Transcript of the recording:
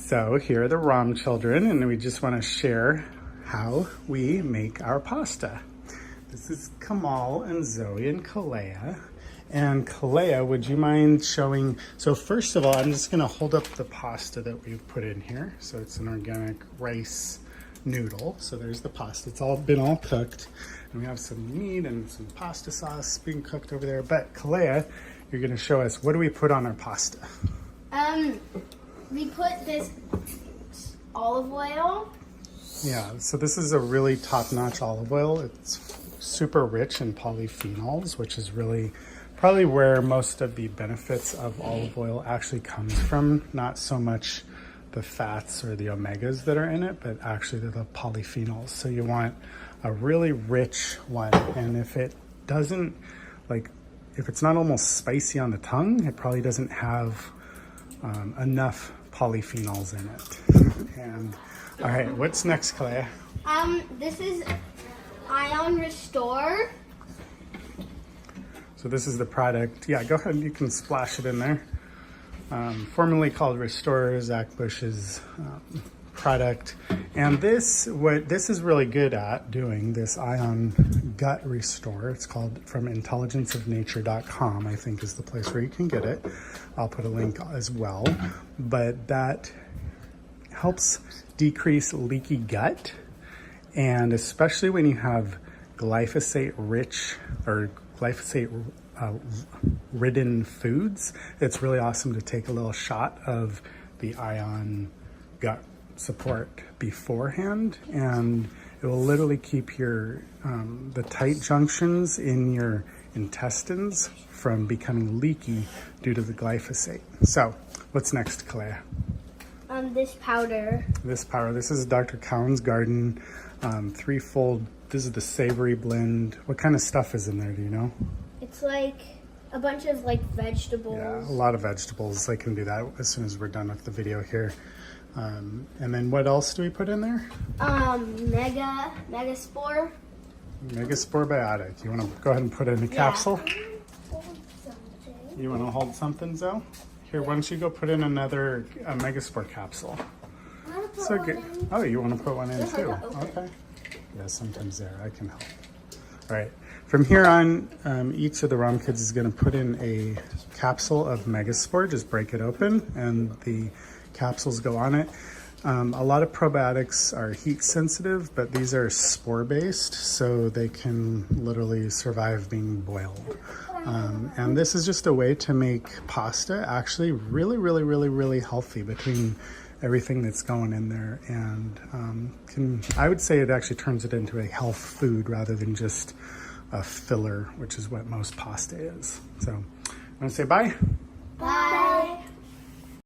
So here are the Rom children, and we just want to share how we make our pasta. This is Kamal and Zoe and Kalea. And Kalea, would you mind showing? So first of all, I'm just going to hold up the pasta that we've put in here. So it's an organic rice noodle. So there's the pasta. It's all been cooked. And we have some meat and some pasta sauce being cooked over there. But Kalea, you're going to show us, what do we put on our pasta? We put this olive oil. Yeah, so this is a really top-notch olive oil. It's super rich in polyphenols, which is really probably where most of the benefits of olive oil actually comes from. Not so much the fats or the omegas that are in it, but actually the polyphenols. So you want a really rich one. And if it doesn't, if it's not almost spicy on the tongue, it probably doesn't have enough polyphenols in it. And all right, what's next, Kalea? This is Ion Restore. So this is the product. Yeah, go ahead, you can splash it in there. Formerly called Restore, Zach Bush's product. And what this is really good at doing, this Ion Gut Restore, it's called, from intelligenceofnature.com, I think is the place where you can get it. I'll put a link as well. But that helps decrease leaky gut, and especially when you have glyphosate-rich or glyphosate-ridden foods, it's really awesome to take a little shot of the Ion Gut Support beforehand, and it will literally keep your the tight junctions in your intestines from becoming leaky due to the glyphosate. So, what's next, Kalea? This powder. This is Dr. Cowan's Garden threefold. This is the savory blend. What kind of stuff is in there, do you know? It's like a bunch of vegetables. Yeah, a lot of vegetables. I can do that as soon as we're done with the video here. And then what else do we put in there? Megaspore. Megaspore biotic. You want to go ahead and put it in a capsule? You want to hold something, Zoe? Here, why don't you go put in another Megaspore capsule? So good. Oh, you want to put one in too? Okay. Yeah, sometimes there. I can help. All right. From here on, each of the Rom kids is going to put in a capsule of Megaspore. Just break it open, and the capsules go on it. A lot of probiotics are heat sensitive, but these are spore based, so they can literally survive being boiled. And this is just a way to make pasta actually really healthy between everything that's going in there, and I would say it actually turns it into a health food rather than just a filler, which is what most pasta is. So I'm gonna say bye. Bye.